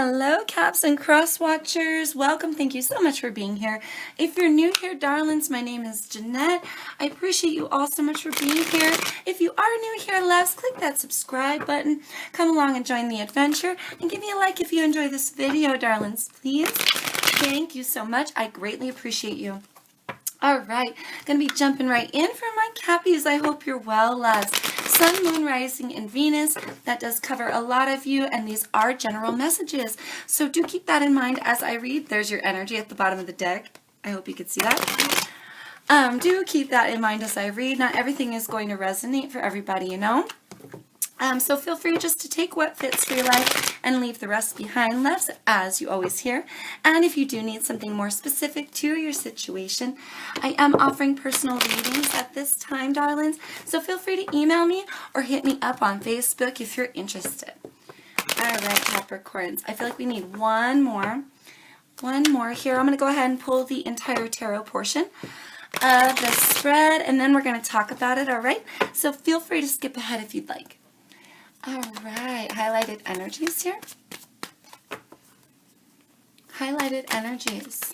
Hello, Caps and Cross Watchers. Welcome. Thank you so much for being here. If you're new here, darlings, my name is Jeanette. I appreciate you all so much for being here. If you are new here, loves, click that subscribe button. Come along and join the adventure. And give me a like if you enjoy this video, darlings, please. Thank you so much. I greatly appreciate you. All right, going to be jumping right in for my Cappies. I hope you're well, loves. Sun, Moon, Rising, and Venus. That does cover a lot of you, and these are general messages. So do keep that in mind as I read. There's your energy at the bottom of the deck. I hope you could see that. Do keep that in mind as I read. Not everything is going to resonate for everybody, you know. So feel free just to take what fits for your life and leave the rest behind, loves, as you always hear. And if you do need something more specific to your situation, I am offering personal readings at this time, darlings. So feel free to email me or hit me up on Facebook if you're interested. All right, Capricorns. I feel like we need one more here. I'm going to go ahead and pull the entire tarot portion of the spread, and then we're going to talk about it, all right? So feel free to skip ahead if you'd like. All right, highlighted energies here. Highlighted energies.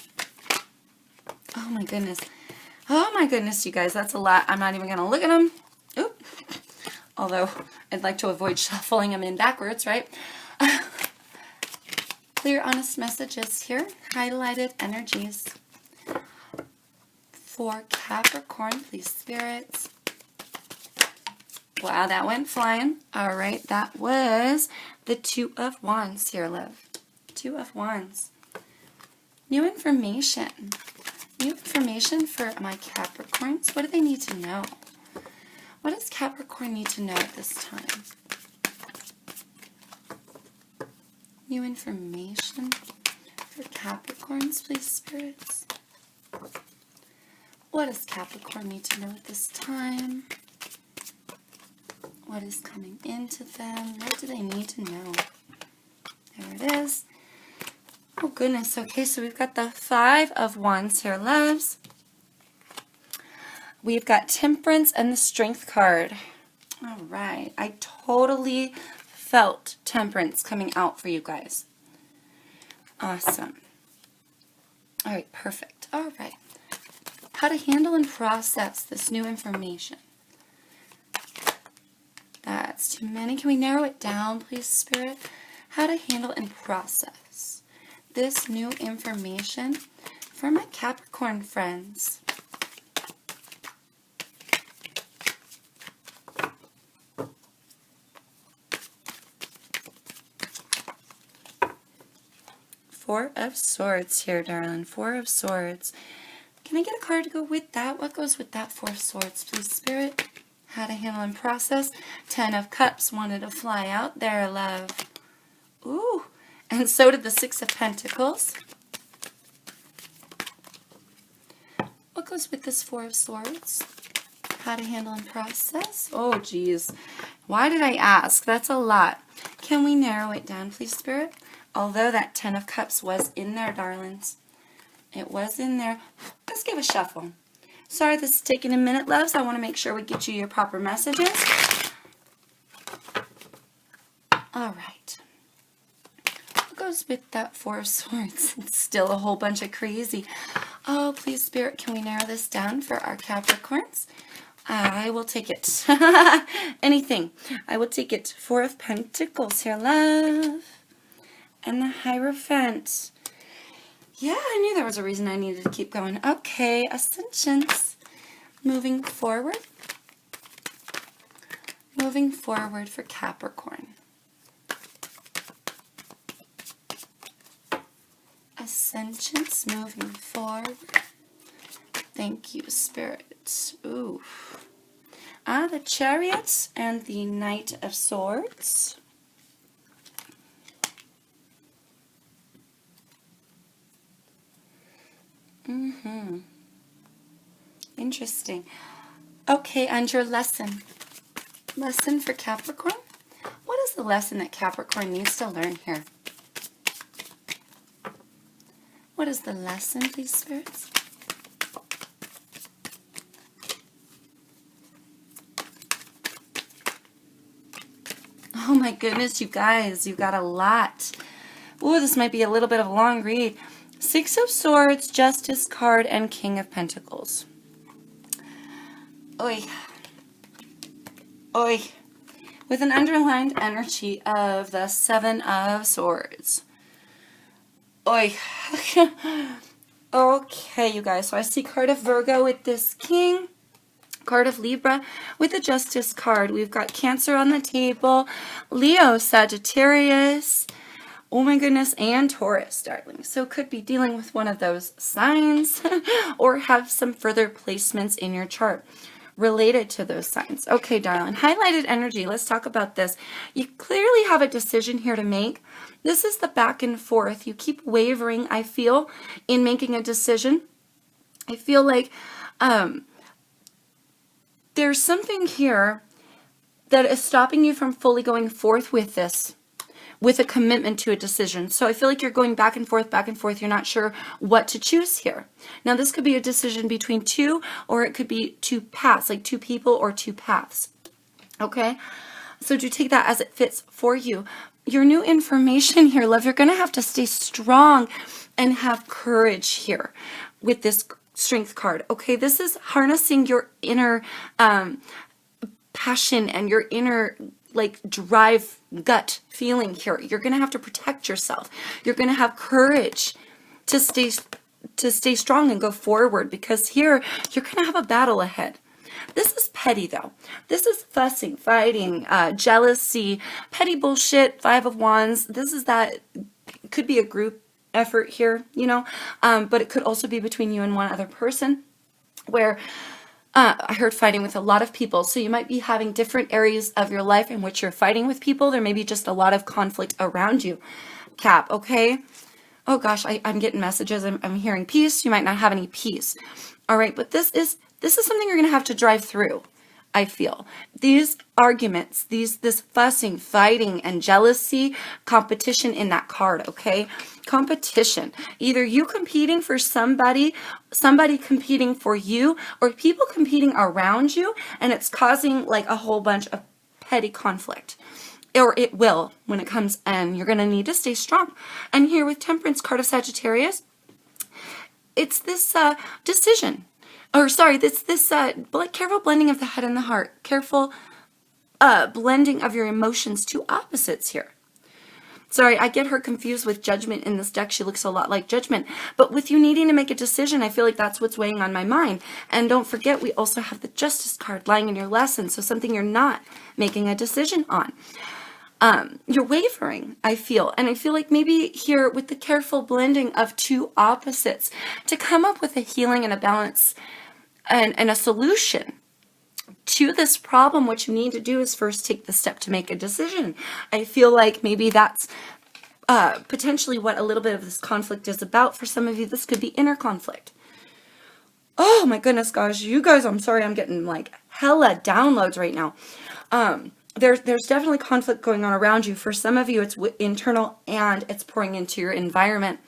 Oh my goodness. Oh my goodness, you guys, that's a lot. I'm not even going to look at them. Oop. Although I'd like to avoid shuffling them in backwards, right? Clear, honest messages here. Highlighted energies. For Capricorn, please, spirits. Wow, that went flying. All right, that was the Two of Wands here, love. Two of Wands. New information. New information for my Capricorns. What do they need to know? What does Capricorn need to know at this time? New information for Capricorns, please, spirits. What does Capricorn need to know at this time? What is coming into them? What do they need to know? There it is. Oh, goodness. Okay, so we've got the Five of Wands here, loves. We've got Temperance and the Strength card. All right. I totally felt Temperance coming out for you guys. Awesome. All right, perfect. All right. How to handle and process this new information. That's too many. Can we narrow it down, please, Spirit? How to handle and process this new information for my Capricorn friends. Four of Swords here, darling. Four of Swords. Can I get a card to go with that? What goes with that Four of Swords, please, Spirit? How to handle and process. Ten of Cups wanted to fly out there, love. Ooh, and so did the Six of Pentacles. What goes with this Four of Swords? How to handle and process. Oh, geez. Why did I ask? That's a lot. Can we narrow it down, please, Spirit? Although that Ten of Cups was in there, darlings. It was in there. Let's give a shuffle. Sorry this is taking a minute, loves. I want to make sure we get you your proper messages. All right. What goes with that Four of Swords? It's still a whole bunch of crazy. Oh, please, Spirit, can we narrow this down for our Capricorns? I will take it. Anything. I will take it. Four of Pentacles here, love. And the Hierophant. Yeah, I knew there was a reason I needed to keep going. Okay, Ascensions. Moving forward. Moving forward for Capricorn. Ascensions moving forward. Thank you, Spirit. Ooh. The Chariot and the Knight of Swords. Interesting. Okay, and your lesson. Lesson for Capricorn? What is the lesson that Capricorn needs to learn here? What is the lesson, please, spirits? Oh my goodness, you guys, you've got a lot. Ooh, this might be a little bit of a long read. Six of Swords, Justice card, and King of Pentacles. Oy. Oy. With an underlined energy of the Seven of Swords. Oy. Okay, you guys. So I see card of Virgo with this King. Card of Libra with the Justice card. We've got Cancer on the table. Leo, Sagittarius. Oh my goodness, and Taurus, darling. So could be dealing with one of those signs or have some further placements in your chart related to those signs. Okay, darling. Highlighted energy. Let's talk about this. You clearly have a decision here to make. This is the back and forth. You keep wavering, I feel, in making a decision. I feel like there's something here that is stopping you from fully going forth with this, with a commitment to a decision. So I feel like you're going back and forth, back and forth. You're not sure what to choose here. Now, this could be a decision between two, or it could be two paths, like two people or two paths. Okay? So do take that as it fits for you. Your new information here, love, you're going to have to stay strong and have courage here with this Strength card. Okay? This is harnessing your inner passion and your inner like drive, gut feeling here. You're going to have to protect yourself. You're going to have courage to stay strong and go forward, because here you're going to have a battle ahead. This is petty though. This is fussing, fighting, jealousy, petty bullshit, Five of Wands. This is that, could be a group effort here, you know, but it could also be between you and one other person where I heard fighting with a lot of people. So you might be having different areas of your life in which you're fighting with people. There may be just a lot of conflict around you, Cap, okay? Oh gosh, I'm getting messages. I'm hearing peace. You might not have any peace. All right, but this is something you're going to have to drive through, I feel. These arguments, this fussing, fighting, and jealousy, competition in that card, okay? Competition. Either you competing for somebody competing for you, or people competing around you, and it's causing like a whole bunch of petty conflict. Or it will when it comes, and you're going to need to stay strong. And here with Temperance, card of Sagittarius, it's this decision. Or sorry, this careful blending of the head and the heart. Careful blending of your emotions, two opposites here. Sorry, I get her confused with Judgment in this deck. She looks a lot like Judgment. But with you needing to make a decision, I feel like that's what's weighing on my mind. And don't forget, we also have the Justice card lying in your lesson. So something you're not making a decision on. You're wavering, I feel. And I feel like maybe here with the careful blending of two opposites to come up with a healing and a balance and a solution to this problem, what you need to do is first take the step to make a decision. I feel like maybe that's potentially what a little bit of this conflict is about. For some of you, this could be inner conflict. Oh my goodness, gosh, you guys, I'm sorry, I'm getting like hella downloads right now. There's definitely conflict going on around you. For some of you, it's internal and it's pouring into your environment.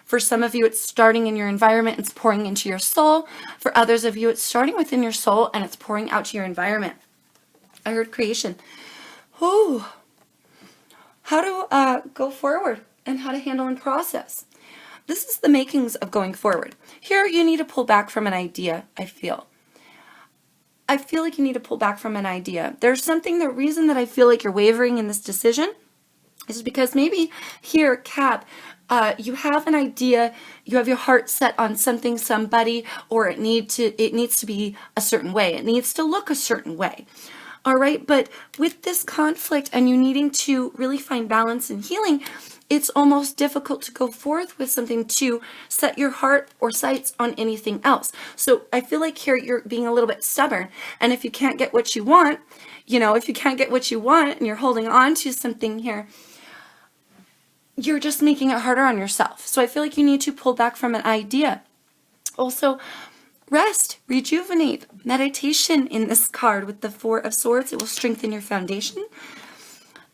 For some of you, it's starting in your environment, it's pouring into your soul. For others of you, it's starting within your soul and it's pouring out to your environment. I heard creation. Ooh. How to go forward and how to handle and process. This is the makings of going forward. Here, you need to pull back from an idea, I feel. I feel like you need to pull back from an idea. There's something, the reason that I feel like you're wavering in this decision is because maybe here, Cap, you have an idea, you have your heart set on something, somebody, or it needs to be a certain way. It needs to look a certain way. All right, but with this conflict and you needing to really find balance and healing, it's almost difficult to go forth with something to set your heart or sights on anything else. So I feel like here you're being a little bit stubborn. And if you can't get what you want, if you can't get what you want and you're holding on to something here, you're just making it harder on yourself. So I feel like you need to pull back from an idea. Also, rest, rejuvenate, meditation in this card with the Four of Swords. It will strengthen your foundation.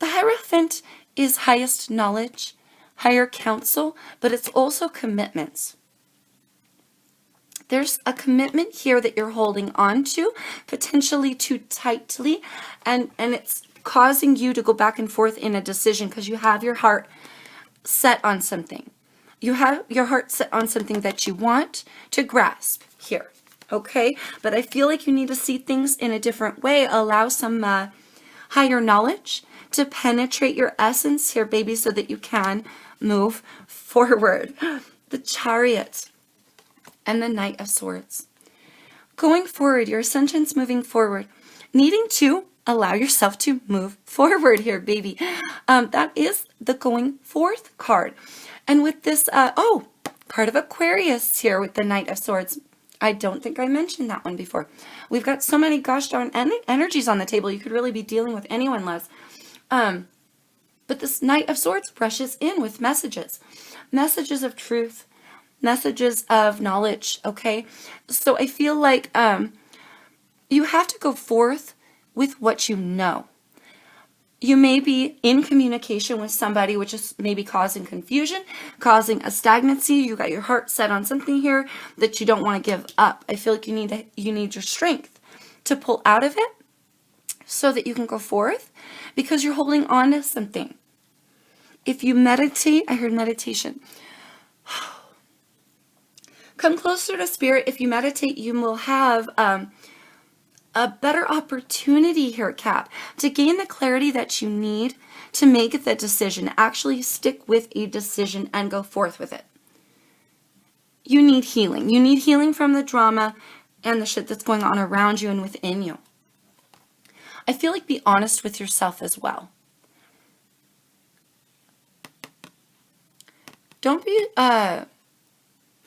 The Hierophant is highest knowledge, higher counsel, but it's also commitments. There's a commitment here that you're holding on to, potentially too tightly, and it's causing you to go back and forth in a decision because you have your heart set on something. You have your heart set on something that you want to grasp here, okay? But I feel like you need to see things in a different way. Allow some higher knowledge to penetrate your essence here, baby, so that you can move forward. The Chariot and the Knight of Swords. Going forward, your ascension's moving forward. Needing to allow yourself to move forward here, baby. That is the going forth card. And with this, card of Aquarius here with the Knight of Swords. I don't think I mentioned that one before. We've got so many gosh darn energies on the table. You could really be dealing with anyone, Les. But this Knight of Swords brushes in with messages. Messages of truth. Messages of knowledge, okay? So I feel like you have to go forth with what you know. You may be in communication with somebody, which is maybe causing confusion, causing a stagnancy. You got your heart set on something here that you don't want to give up. I feel like you need your strength to pull out of it so that you can go forth because you're holding on to something. If you meditate, I heard meditation. Come closer to spirit. If you meditate, you will have a better opportunity here, Cap, to gain the clarity that you need to make the decision. Actually stick with a decision and go forth with it. You need healing. You need healing from the drama and the shit that's going on around you and within you. I feel like be honest with yourself as well. Don't be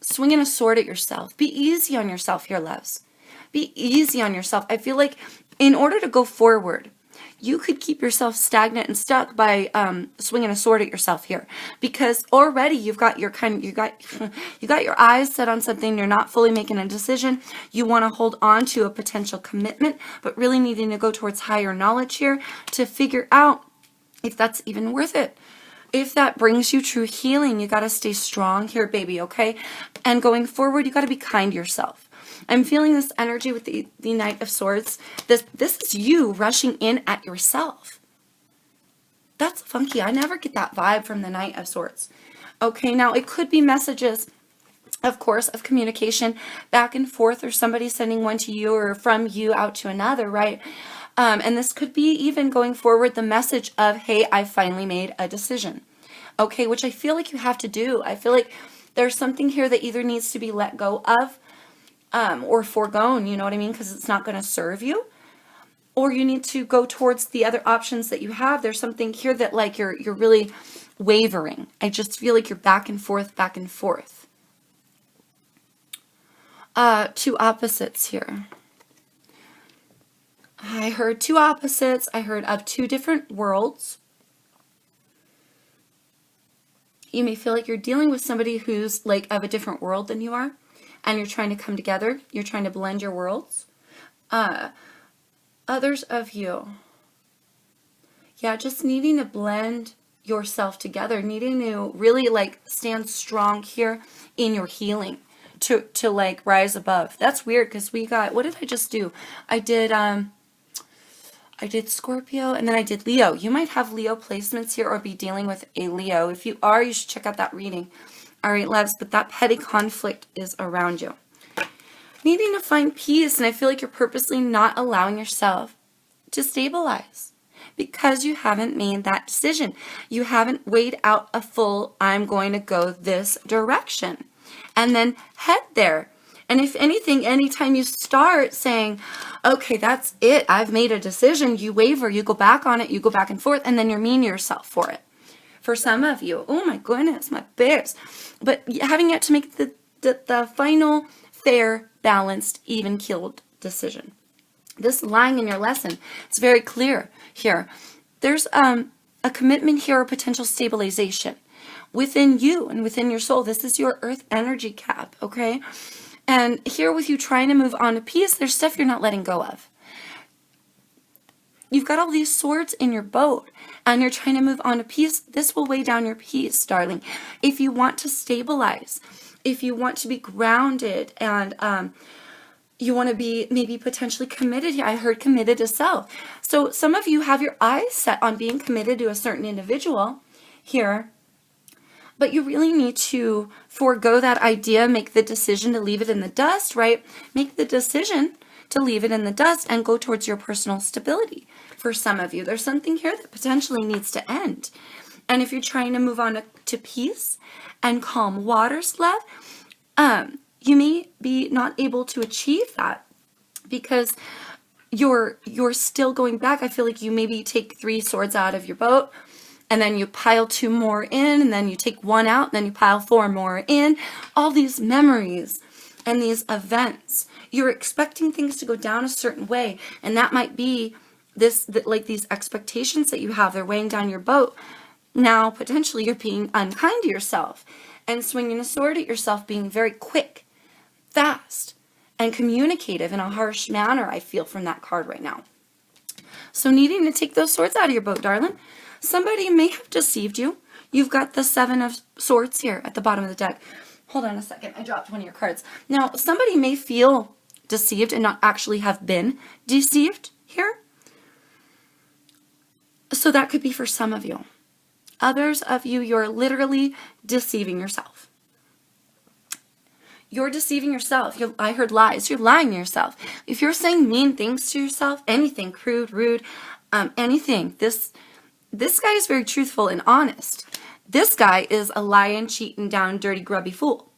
swinging a sword at yourself. Be easy on yourself here, loves. Be easy on yourself. I feel like in order to go forward, you could keep yourself stagnant and stuck by swinging a sword at yourself here, because already you got your eyes set on something. You're not fully making a decision. You want to hold on to a potential commitment, but really needing to go towards higher knowledge here to figure out if that's even worth it. If that brings you true healing, you got to stay strong here, baby, okay? And going forward, you got to be kind to yourself. I'm feeling this energy with the Knight of Swords. This is you rushing in at yourself. That's funky. I never get that vibe from the Knight of Swords. Okay, now it could be messages, of course, of communication back and forth, or somebody sending one to you or from you out to another, right? And this could be even going forward the message of, hey, I finally made a decision. Okay, which I feel like you have to do. I feel like there's something here that either needs to be let go of or foregone, you know what I mean? Because it's not going to serve you. Or you need to go towards the other options that you have. There's something here that like you're really wavering. I just feel like you're back and forth, back and forth. Two opposites here. I heard two opposites. I heard of two different worlds. You may feel like you're dealing with somebody who's like of a different world than you are, and you're trying to come together. You're trying to blend your worlds. Others of you, yeah, just needing to blend yourself together, needing to really like stand strong here in your healing to like rise above. That's weird because we got, what did I just do? I did Scorpio and then I did Leo. You might have Leo placements here or be dealing with a Leo. If you are, you should check out that reading. All right, loves, but that petty conflict is around you. Needing to find peace, and I feel like you're purposely not allowing yourself to stabilize because you haven't made that decision. You haven't weighed out a full, I'm going to go this direction, and then head there. And if anything, anytime you start saying, okay, that's it, I've made a decision, you waver, you go back on it, you go back and forth, and then you're mean to yourself for it. For some of you, oh my goodness, my babes. But having yet to make the final, fair, balanced, even-keeled decision. This lying in your lesson, it's very clear here. There's a commitment here or potential stabilization within you and within your soul. This is your earth energy, Cap, okay? And here with you trying to move on to peace, there's stuff you're not letting go of. You've got all these swords in your boat and you're trying to move on to peace. This will weigh down your peace, darling. If you want to stabilize, if you want to be grounded and You want to be maybe potentially committed here. I heard committed to self. So some of you have your eyes set on being committed to a certain individual here, but you really need to forego that idea, make the decision to leave it in the dust, right? Make the decision to leave it in the dust and go towards your personal stability. For some of you, there's something here that potentially needs to end. And if you're trying to move on to peace and calm waters, love, you may be not able to achieve that because you're still going back. I feel like you maybe take 3 swords out of your boat and then you pile 2 more in, and then you take 1 out, and then you pile 4 more in. All these memories and these events, you're expecting things to go down a certain way, and that might be like these expectations that you have. They're weighing down your boat. Now potentially you're being unkind to yourself and swinging a sword at yourself, being very quick, fast, and communicative in a harsh manner, I feel from that card right now. So needing to take those swords out of your boat, darling. Somebody may have deceived you. You've got the 7 of Swords here at the bottom of the deck. Hold on a second. I dropped one of your cards. Now, somebody may feel deceived and not actually have been deceived here. So that could be for some of you. Others of you, you're literally deceiving yourself. You're deceiving yourself. I heard lies. You're lying to yourself. If you're saying mean things to yourself, anything crude, rude, anything, this guy is very truthful and honest. This guy is a lying, cheating, down, dirty, grubby fool.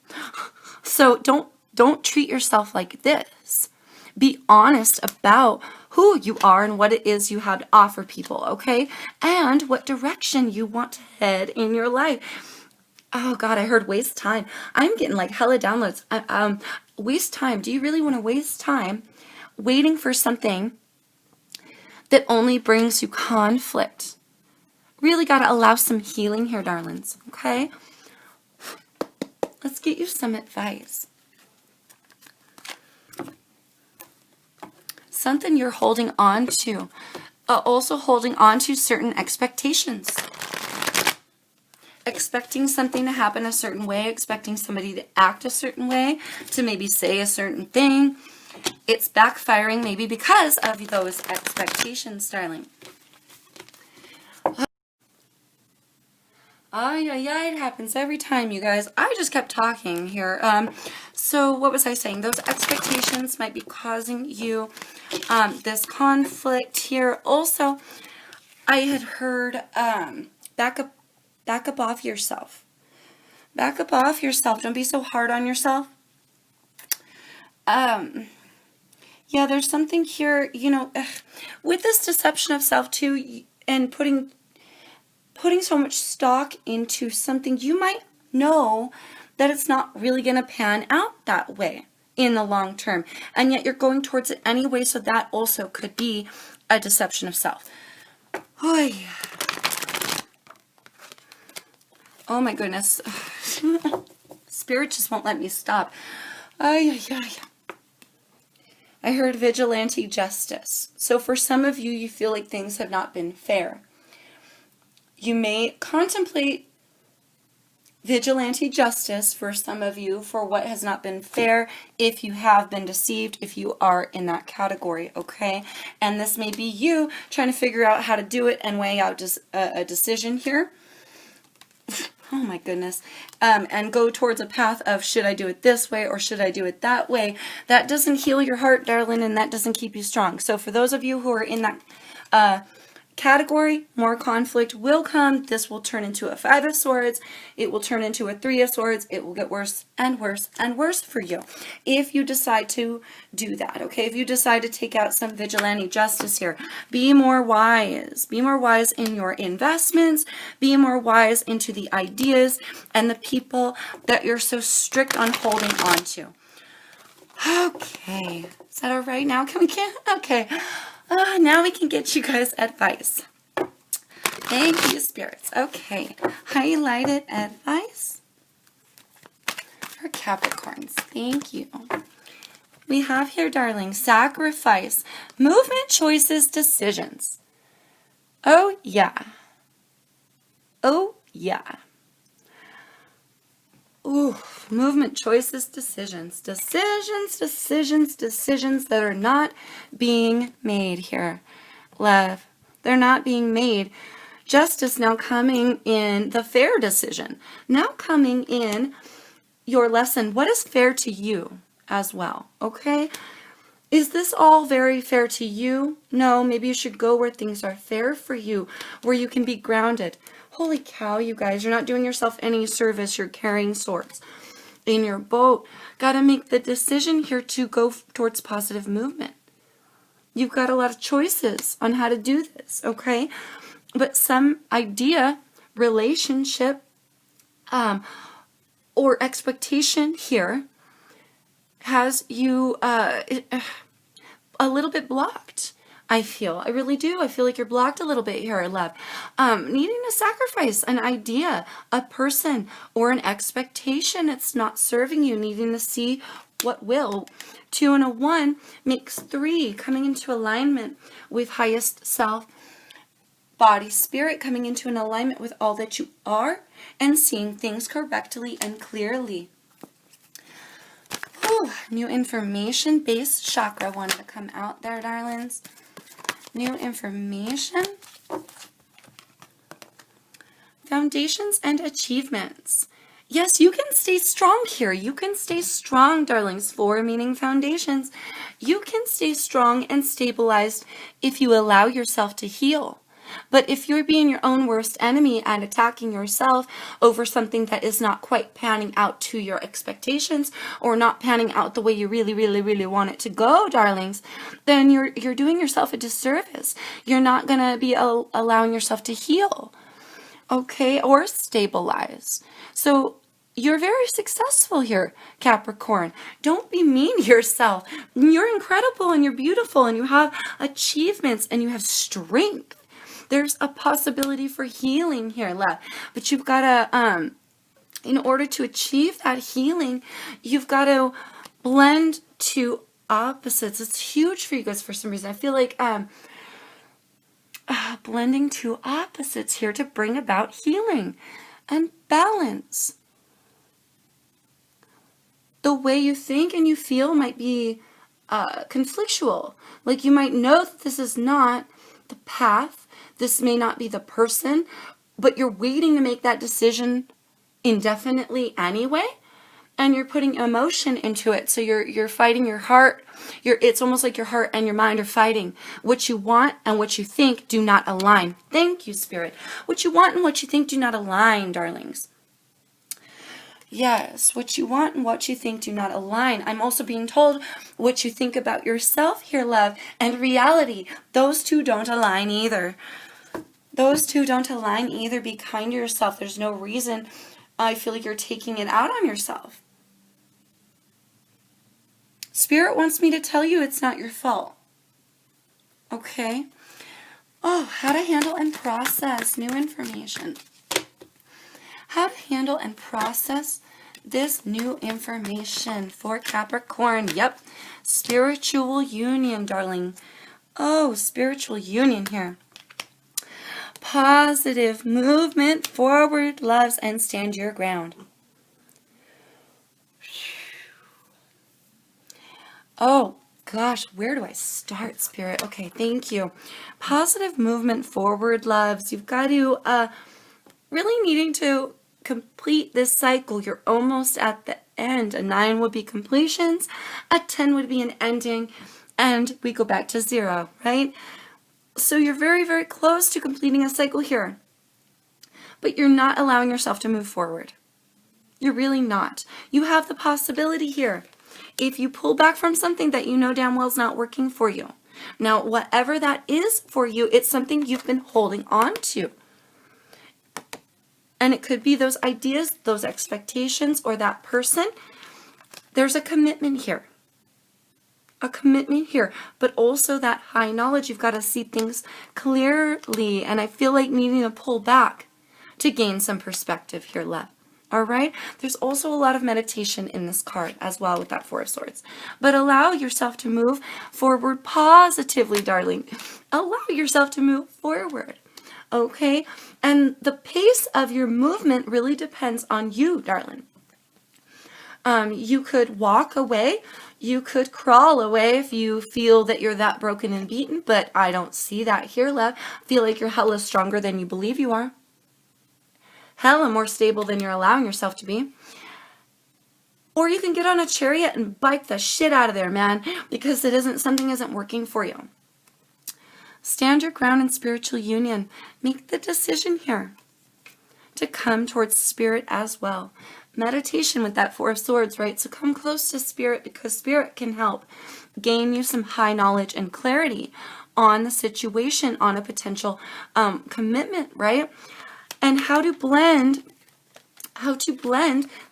So don't treat yourself like this. Be honest about who you are and what it is you have to offer people, okay? And what direction you want to head in your life. Oh God, I heard waste time. I'm getting like hella downloads. Waste time. Do you really want to waste time waiting for something that only brings you conflict? Really got to allow some healing here, darlings, okay? Let's get you some advice. Something you're holding on to. Also holding on to certain expectations. Expecting something to happen a certain way, expecting somebody to act a certain way, to maybe say a certain thing. It's backfiring maybe because of those expectations, darling. It happens every time, you guys. I just kept talking here. So what was I saying? Those expectations might be causing you this conflict here. Also, I had heard back up off yourself. Back up off yourself. Don't be so hard on yourself. Yeah, there's something here, with this deception of self too, and putting so much stock into something, you might know that it's not really going to pan out that way in the long term, and yet you're going towards it anyway, so that also could be a deception of self. Oh my goodness. Spirit just won't let me stop. I heard vigilante justice. So for some of you, you feel like things have not been fair. You may contemplate vigilante justice for some of you for what has not been fair, if you have been deceived, if you are in that category, okay? And this may be you trying to figure out how to do it and weigh out a decision here. Oh my goodness. And go towards a path of, should I do it this way or should I do it that way? That doesn't heal your heart, darling, and that doesn't keep you strong. So for those of you who are in that category, more conflict will come. This will turn into a 5 of Swords. It will turn into a 3 of Swords. It will get worse and worse and worse for you if you decide to do that, okay? If you decide to take out some vigilante justice here, be more wise. Be more wise in your investments. Be more wise into the ideas and the people that you're so strict on holding on to. Okay. Is that all right now? Can we get? Okay. Now we can get you guys advice. Thank you, spirits. Okay. Highlighted advice for Capricorns. Thank you. We have here, darling, sacrifice, movement, choices, decisions. Oh, yeah. Oh, yeah. Ooh. movement, choices, decisions. Decisions that are not being made here, love. They're not being made. Justice now coming in the fair decision. Now coming in your lesson. What is fair to you as well? Okay? Is this all very fair to you? No, maybe you should go where things are fair for you, where you can be grounded. Holy cow, you guys, you're not doing yourself any service. You're carrying swords in your boat. Got to make the decision here to go towards positive movement. You've got a lot of choices on how to do this, okay? But some idea, relationship, or expectation here has you a little bit blocked. I really do. I feel like you're blocked a little bit here, love. Needing to sacrifice an idea, a person, or an expectation. It's not serving you. Needing to see what will. 2 and a 1 makes 3, coming into alignment with highest self, body, spirit, coming into an alignment with all that you are and seeing things correctly and clearly. Ooh, new information, base chakra wanted to come out there, darlings. New information. Foundations and achievements. Yes, you can stay strong here. You can stay strong, darlings. 4 meaning foundations. You can stay strong and stabilized if you allow yourself to heal. But if you're being your own worst enemy and attacking yourself over something that is not quite panning out to your expectations or not panning out the way you really want it to go, darlings, then you're doing yourself a disservice. You're not going to be allowing yourself to heal, okay, or stabilize. So you're very successful here, Capricorn. Don't be mean to yourself. You're incredible and you're beautiful and you have achievements and you have strength. There's a possibility for healing here, love. But you've got to, in order to achieve that healing, you've got to blend two opposites. It's huge for you guys for some reason. I feel like blending two opposites here to bring about healing and balance. The way you think and you feel might be conflictual. Like you might know that this is not the path. This may not be the person, but you're waiting to make that decision indefinitely anyway, and you're putting emotion into it. So you're fighting your heart. It's almost like your heart and your mind are fighting. What you want and what you think do not align. Thank you, Spirit. What you want and what you think do not align, darlings. Yes, what you want and what you think do not align. I'm also being told what you think about yourself here, love, and reality. Those two don't align either. Those two don't align either. Be kind to yourself. There's no reason I feel like you're taking it out on yourself. Spirit wants me to tell you it's not your fault. Okay? Oh, how to handle and process new information. How to handle and process this new information for Capricorn. Yep. Spiritual union, darling. Oh, spiritual union here. Positive movement forward, loves, and stand your ground. Oh, gosh, where do I start, Spirit? Okay, thank you. Positive movement forward, loves. You've got to really needing to complete this cycle. You're almost at the end. A 9 would be completions. A 10 would be an ending. And we go back to 0, right? So you're very close to completing a cycle here. But you're not allowing yourself to move forward. You're really not. You have the possibility here. If you pull back from something that you know damn well is not working for you. Now, whatever that is for you, it's something you've been holding on to. And it could be those ideas, those expectations, or that person. There's a commitment here. A commitment here. But also that high knowledge. You've got to see things clearly. And I feel like needing to pull back to gain some perspective here, love. All right? There's also a lot of meditation in this card as well with that 4 of Swords. But allow yourself to move forward positively, darling. Allow yourself to move forward. Okay? And the pace of your movement really depends on you, darling. You could walk away. You could crawl away if you feel that you're that broken and beaten, but I don't see that here, love. I feel like you're hella stronger than you believe you are. Hella more stable than you're allowing yourself to be. Or you can get on a chariot and bike the shit out of there, man, because something isn't working for you. Stand your ground in spiritual union. Make the decision here to come towards spirit as well. Meditation with that Four of Swords, right? So come close to spirit, because spirit can help gain you some high knowledge and clarity on the situation, on a potential commitment, right? And how to blend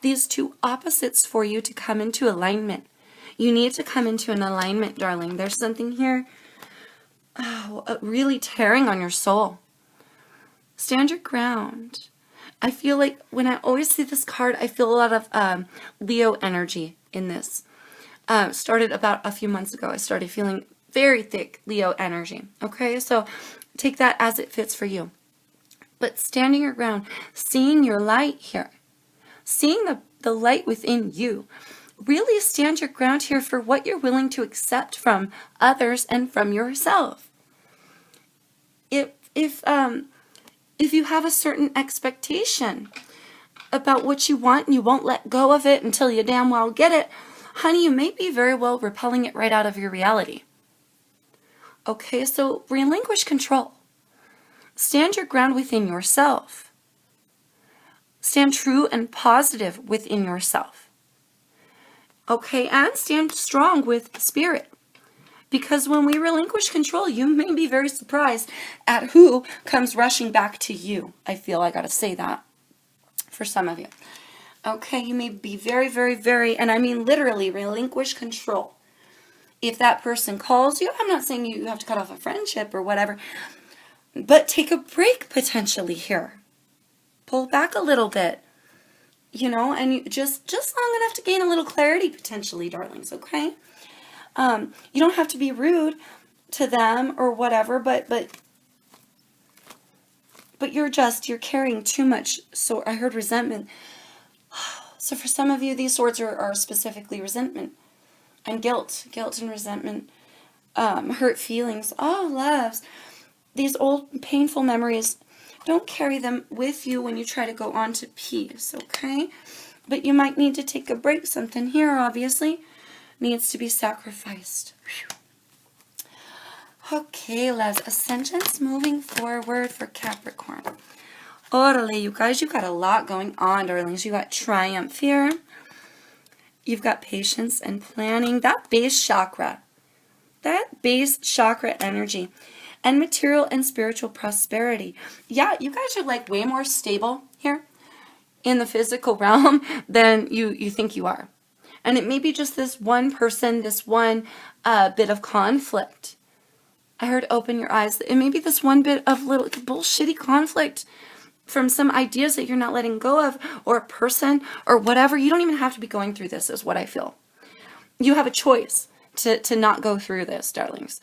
these two opposites for you to come into alignment. You need to come into an alignment, darling. There's something here really tearing on your soul. Stand your ground. I feel like when I always see this card, I feel a lot of Leo energy in this. Started about a few months ago. I started feeling very thick Leo energy. Okay, so take that as it fits for you. But standing your ground, seeing your light here, seeing the light within you, really stand your ground here for what you're willing to accept from others and from yourself. If you have a certain expectation about what you want and you won't let go of it until you damn well get it, honey, you may be very well repelling it right out of your reality. Okay, so relinquish control. Stand your ground within yourself. Stand true and positive within yourself. Okay, and stand strong with spirit. Because when we relinquish control, you may be very surprised at who comes rushing back to you. I feel I gotta say that for some of you. Okay, you may be very, very, very, and I mean literally relinquish control. If that person calls you, I'm not saying you have to cut off a friendship or whatever, but take a break potentially here. Pull back a little bit, you know, and you just long enough to gain a little clarity potentially, darlings, okay? You don't have to be rude to them or whatever, but you're carrying too much. So I heard resentment. So for some of you, these swords are specifically resentment and guilt and resentment, hurt feelings. Oh, loves. These old painful memories, don't carry them with you when you try to go on to peace, okay? But you might need to take a break. Something here, obviously, needs to be sacrificed. Okay, loves. Ascensions moving forward for Capricorn. Orale, you guys, you got a lot going on, darlings. You got triumph here. You've got patience and planning. That base chakra energy. And material and spiritual prosperity. Yeah, you guys are like way more stable here in the physical realm than you think you are. And it may be just this one person, this one bit of conflict. I heard open your eyes. It may be this one bit of little bullshitty conflict from some ideas that you're not letting go of, or a person, or whatever. You don't even have to be going through this, is what I feel. You have a choice to not go through this, darlings.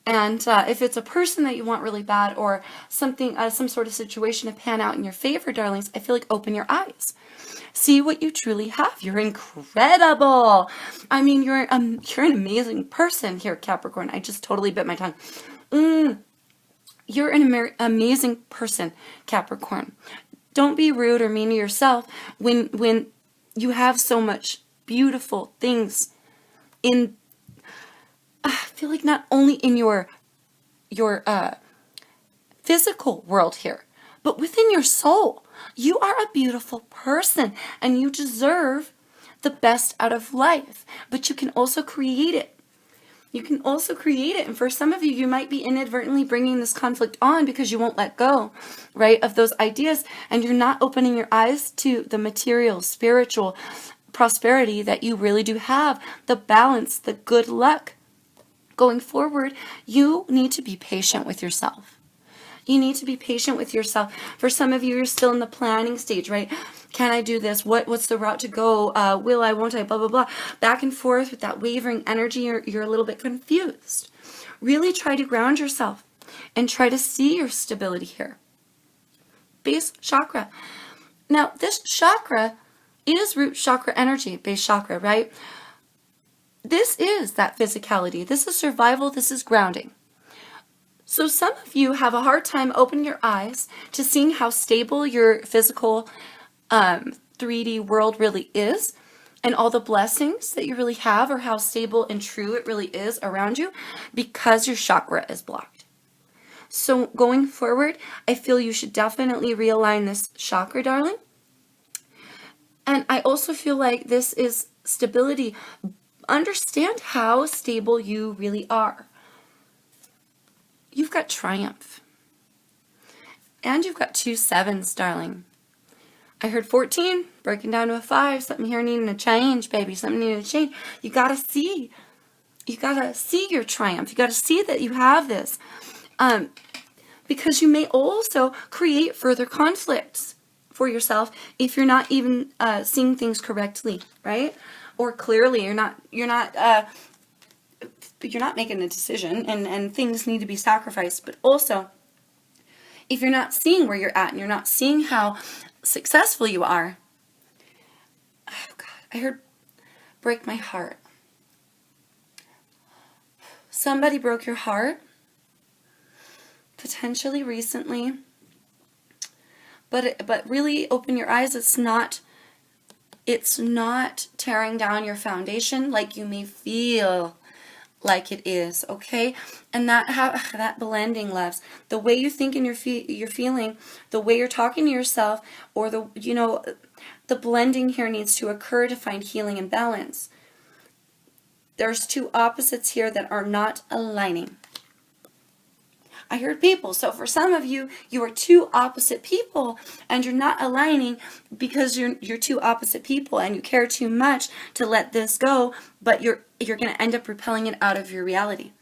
And if it's a person that you want really bad, or something, some sort of situation to pan out in your favor, darlings, I feel like open your eyes. See what you truly have. You're incredible. I mean, you're an amazing person here, Capricorn. I just totally bit my tongue. You're an amazing person, Capricorn. Don't be rude or mean to yourself when you have so much beautiful things in. I feel like not only in your physical world here, but within your soul. You are a beautiful person, and you deserve the best out of life. But you can also create it. You can also create it. And for some of you, you might be inadvertently bringing this conflict on because you won't let go, right, of those ideas. And you're not opening your eyes to the material, spiritual prosperity that you really do have, the balance, the good luck. Going forward, you need to be patient with yourself. You need to be patient with yourself. For some of you, you're still in the planning stage, right? Can I do this? What's the route to go? Will I, won't I? Blah, blah, blah. Back and forth with that wavering energy, you're a little bit confused. Really try to ground yourself and try to see your stability here. Base chakra. Now, this chakra is root chakra energy, base chakra, right? This is that physicality. This is survival. This is grounding. So some of you have a hard time opening your eyes to seeing how stable your physical 3D world really is, and all the blessings that you really have, or how stable and true it really is around you, because your chakra is blocked. So going forward, I feel you should definitely realign this chakra, darling. And I also feel like this is stability. Understand how stable you really are. You've got triumph. And you've got 2 7s, darling. I heard 14, breaking down to a 5. Something here needing to change, baby. Something needing to change. You got to see. You got to see your triumph. You got to see that you have this. Because you may also create further conflicts for yourself if you're not even seeing things correctly, right? Or clearly you're not making a decision, and things need to be sacrificed. But also, if you're not seeing where you're at and you're not seeing how successful you are, oh God, I heard break my heart. Somebody broke your heart, potentially recently, but really open your eyes. It's not tearing down your foundation like you may feel like it is, okay? And that blending, loves, the way you think and you're feeling, the way you're talking to yourself, or the blending here needs to occur to find healing and balance. There's 2 opposites here that are not aligning. I heard people. So for some of you, you are 2 opposite people, and you're not aligning because you're 2 opposite people, and you care too much to let this go, but you're going to end up repelling it out of your reality.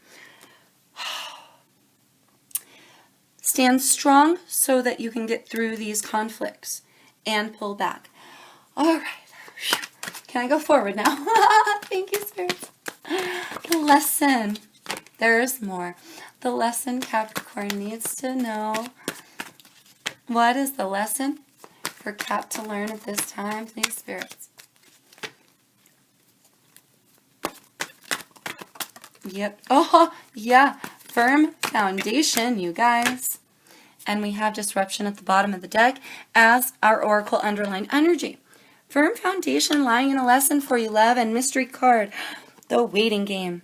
Stand strong so that you can get through these conflicts and pull back. All right. Can I go forward now? Thank you, Spirit. The lesson. There's more. The lesson Capricorn needs to know. What is the lesson for Cap to learn at this time, please, spirits? Yep. Oh, yeah. Firm foundation, you guys. And we have disruption at the bottom of the deck as our oracle underlined energy. Firm foundation lying in a lesson for you, love, and mystery card, the waiting game.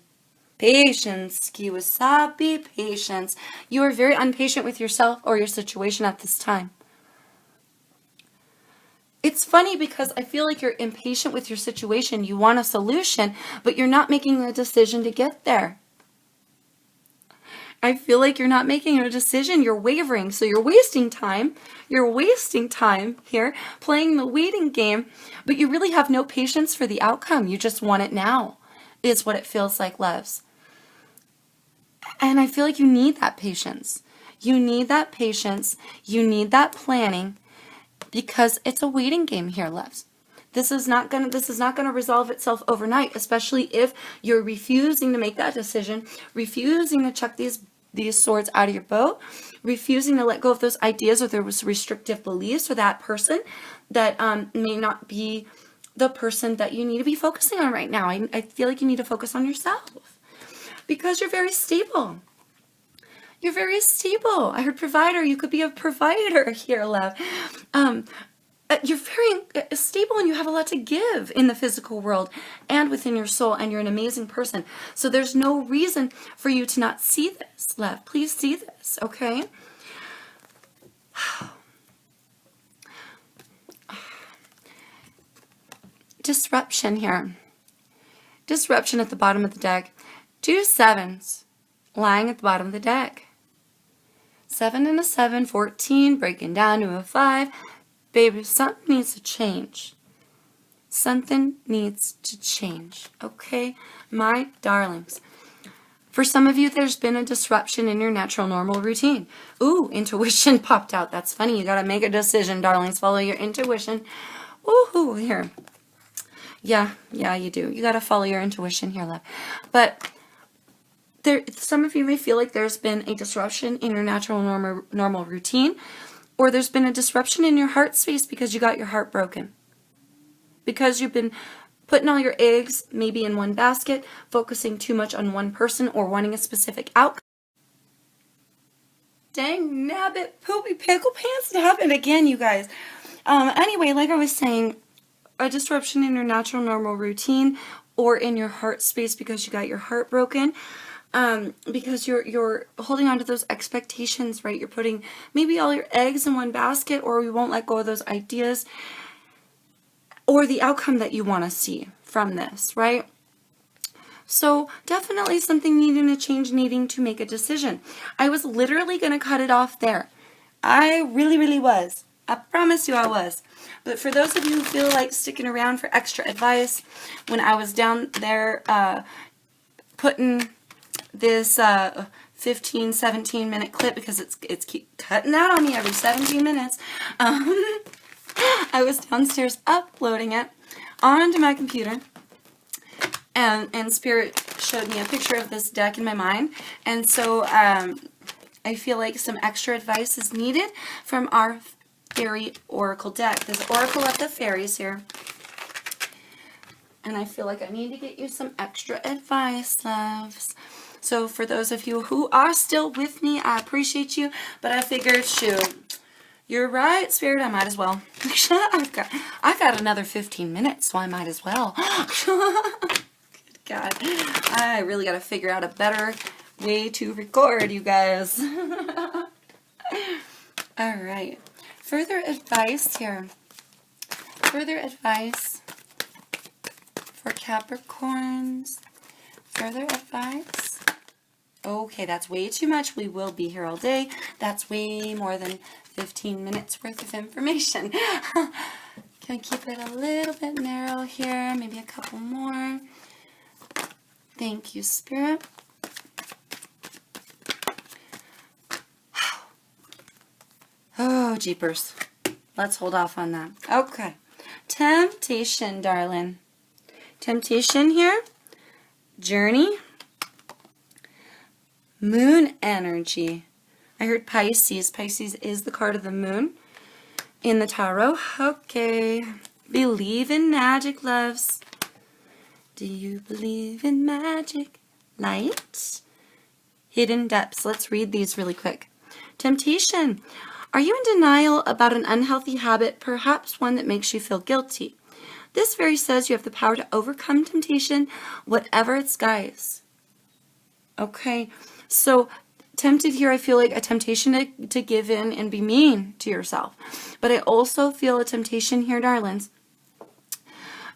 Patience, Kiwasabi, patience. You are very impatient with yourself or your situation at this time. It's funny because I feel like you're impatient with your situation. You want a solution, but you're not making a decision to get there. I feel like you're not making a decision. You're wavering. So you're wasting time. You're wasting time here playing the waiting game, but you really have no patience for the outcome. You just want it now, is what it feels like, loves. And I feel like you need that patience. You need that patience. You need that planning, because it's a waiting game here, loves. This is not gonna resolve itself overnight, especially if you're refusing to make that decision, refusing to chuck these swords out of your boat, refusing to let go of those ideas or those restrictive beliefs, or that person that may not be the person that you need to be focusing on right now. I feel like you need to focus on yourself, because you're very stable. You're very stable. I heard provider. You could be a provider here, love. You're very stable, and you have a lot to give in the physical world and within your soul, and you're an amazing person. So there's no reason for you to not see this, love. Please see this, okay? Disruption here. Disruption at the bottom of the deck. 2 7s lying at the bottom of the deck. 7 and a 7, 14, breaking down to a 5. Baby, something needs to change. Something needs to change, okay? My darlings. For some of you, there's been a disruption in your natural, normal routine. Ooh, intuition popped out. That's funny. You got to make a decision, darlings. Follow your intuition. Woohoo, here. Yeah, you do. You got to follow your intuition here, love. But some of you may feel like there's been a disruption in your natural, normal routine, or there's been a disruption in your heart space because you got your heart broken. because you've been putting all your eggs maybe in one basket, focusing too much on one person or wanting a specific outcome. Dang nabbit, poopy pickle pants, it happened again, you guys. Anyway, like I was saying, a disruption in your natural normal routine or in your heart space because you got your heart broken, because you're holding on to those expectations, right? You're putting maybe all your eggs in one basket, or you won't let go of those ideas or the outcome that you want to see from this, right? So definitely something needing to change, needing to make a decision. I was literally going to cut it off there. I really was. I promise you I was. But for those of you who feel like sticking around for extra advice, when I was down there putting this 15, 17 minute clip, because it's keep cutting out on me every 17 minutes, I was downstairs uploading it onto my computer. And Spirit showed me a picture of this deck in my mind. And so I feel like some extra advice is needed from our Fairy Oracle deck. There's Oracle of the Fairies here. And I feel like I need to get you some extra advice, loves. So for those of you who are still with me, I appreciate you. But I figured, shoot, you're right, Spirit, I might as well. I've got another 15 minutes, so I might as well. God, I really got to figure out a better way to record, you guys. All right. Further advice here. Further advice for Capricorns. Further advice. Okay, that's way too much. We will be here all day. That's way more than 15 minutes worth of information. Can I keep it a little bit narrow here? Maybe a couple more. Thank you, Spirit. Oh, jeepers. Let's hold off on that. Okay. Temptation, darling. Temptation here. Journey. Moon energy. I heard Pisces. Pisces is the card of the moon in the tarot. Okay. Believe in magic, loves. Do you believe in magic? Light? Hidden depths. Let's read these really quick. Temptation. Are you in denial about an unhealthy habit, perhaps one that makes you feel guilty? This fairy says you have the power to overcome temptation, whatever its guise. Okay, so tempted here, I feel like a temptation to give in and be mean to yourself. But I also feel a temptation here, darlings,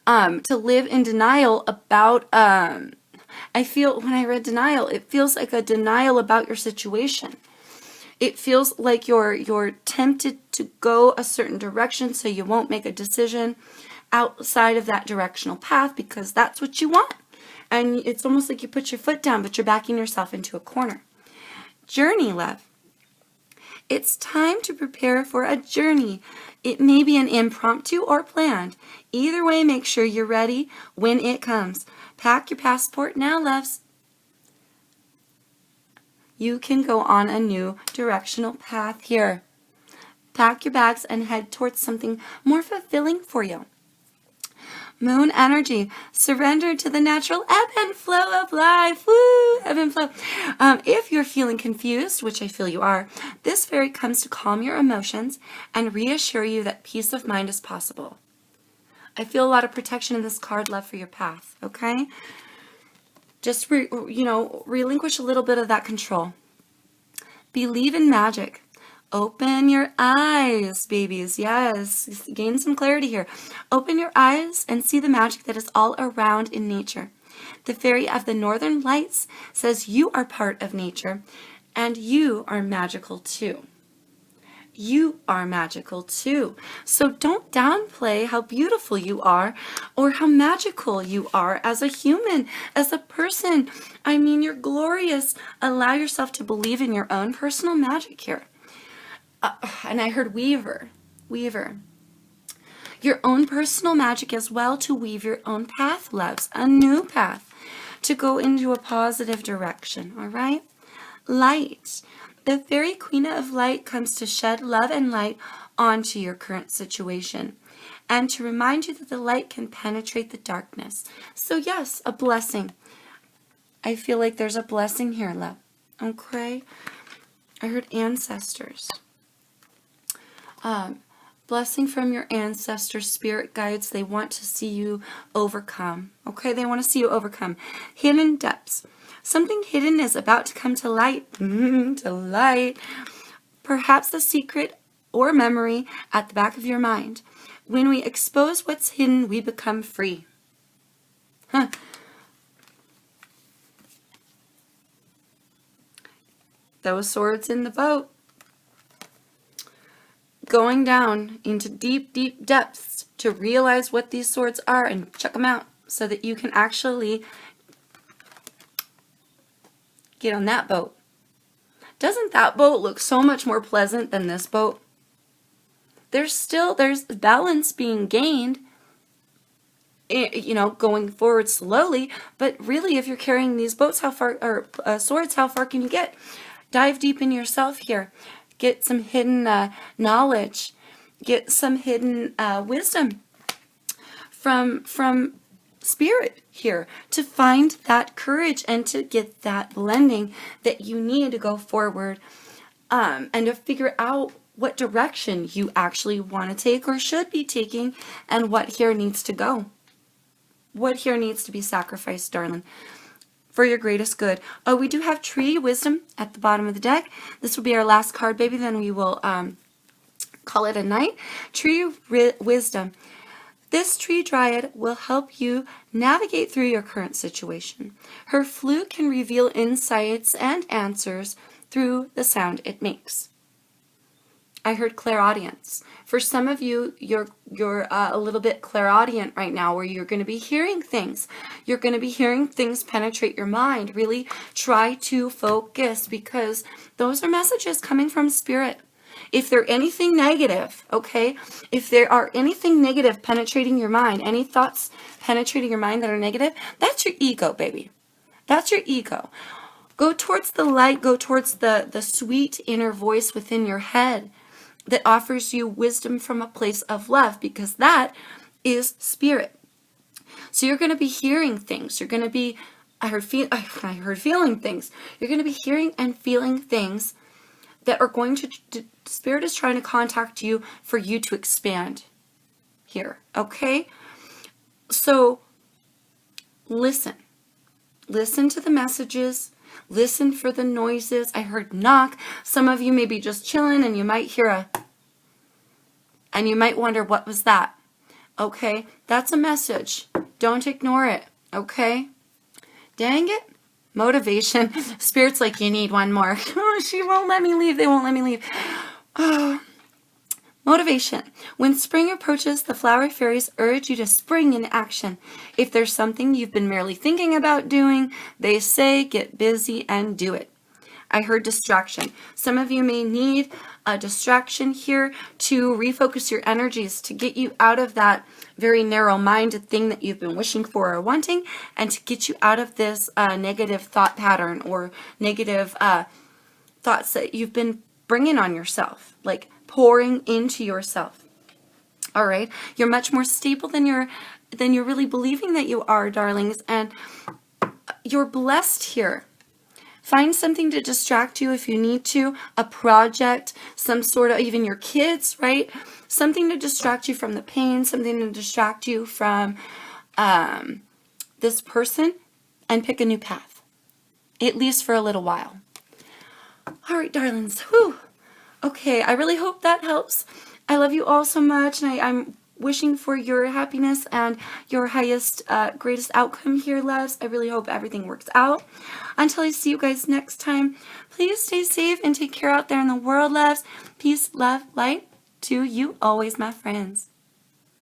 to live in denial about, I feel when I read denial, it feels like a denial about your situation. It feels like you're tempted to go a certain direction, so you won't make a decision outside of that directional path because that's what you want. And it's almost like you put your foot down, but you're backing yourself into a corner. Journey, love. It's time to prepare for a journey. It may be an impromptu or planned. Either way, make sure you're ready when it comes. Pack your passport now, loves. You can go on a new directional path here. Pack your bags and head towards something more fulfilling for you. Moon energy. Surrender to the natural ebb and flow of life. Woo! Ebb and flow. If you're feeling confused, which I feel you are, this fairy comes to calm your emotions and reassure you that peace of mind is possible. I feel a lot of protection in this card, love, for your path, okay? Just, relinquish a little bit of that control. Believe in magic. Open your eyes, babies. Yes, gain some clarity here. Open your eyes and see the magic that is all around in nature. The fairy of the northern lights says you are part of nature and you are magical too. You are magical too. So don't downplay how beautiful you are or how magical you are as a human, as a person. I mean, you're glorious. Allow yourself to believe in your own personal magic here. And I heard weaver. Your own personal magic as well, to weave your own path, loves. A new path to go into a positive direction, all right? Light. The fairy queen of light comes to shed love and light onto your current situation. and to remind you that the light can penetrate the darkness. So yes, a blessing. I feel like there's a blessing here, love. Okay? I heard ancestors. Blessing from your ancestors, spirit guides. They want to see you overcome. Okay? They want to see you overcome. Hidden depths. Something hidden is about to come to light. To light. Perhaps a secret or memory at the back of your mind. When we expose what's hidden, we become free. Huh. Those swords in the boat. Going down into deep, deep depths to realize what these swords are and check them out so that you can actually get on that boat. Doesn't that boat look so much more pleasant than this boat? There's balance being gained, you know, going forward slowly, but really if you're carrying these boats, how far, or swords, how far can you get? Dive deep in yourself here. Get some hidden knowledge. Get some hidden wisdom from spirit here to find that courage and to get that blending that you need to go forward, and to figure out what direction you actually want to take or should be taking, and what here needs to go. What here needs to be sacrificed, darling, for your greatest good. Oh, we do have Tree Wisdom at the bottom of the deck. This will be our last card, baby. Then we will call it a night. Tree Wisdom. This tree dryad will help you navigate through your current situation. Her flute can reveal insights and answers through the sound it makes. I heard clairaudience. For some of you, you're a little bit clairaudient right now, where you're going to be hearing things. You're going to be hearing things penetrate your mind. Really try to focus, because those are messages coming from spirit. If they're anything negative, okay, if there are anything negative penetrating your mind, any thoughts penetrating your mind that are negative, that's your ego, baby. That's your ego. Go towards the light, go towards the sweet inner voice within your head that offers you wisdom from a place of love, because that is spirit. So you're going to be hearing things. You're going to be, I heard feeling things. You're going to be hearing and feeling things that are going to, spirit is trying to contact you for you to expand here, okay? So listen to the messages, listen for the noises. I heard knock. Some of you may be just chilling and you might hear and you might wonder, what was that? Okay, that's a message. Don't ignore it, okay? Dang it. Motivation. Spirit's like, you need one more. Oh, she won't let me leave. They won't let me leave. Oh. Motivation. When spring approaches, the flower fairies urge you to spring in action. If there's something you've been merely thinking about doing, they say get busy and do it. I heard distraction. Some of you may need a distraction here to refocus your energies, to get you out of that very narrow-minded thing that you've been wishing for or wanting, and to get you out of this negative thought pattern or negative thoughts that you've been bringing on yourself, like pouring into yourself. All right, you're much more stable than you're really believing that you are, darlings, and you're blessed here. Find something to distract you if you need to, a project, some sort of, even your kids, right? Something to distract you from the pain, something to distract you from this person, and pick a new path, at least for a little while. All right, darlings. Whew. Okay, I really hope that helps. I love you all so much, and I'm wishing for your happiness and your highest, greatest outcome here, loves. I really hope everything works out. Until I see you guys next time, please stay safe and take care out there in the world, loves. Peace, love, light to you always, my friends.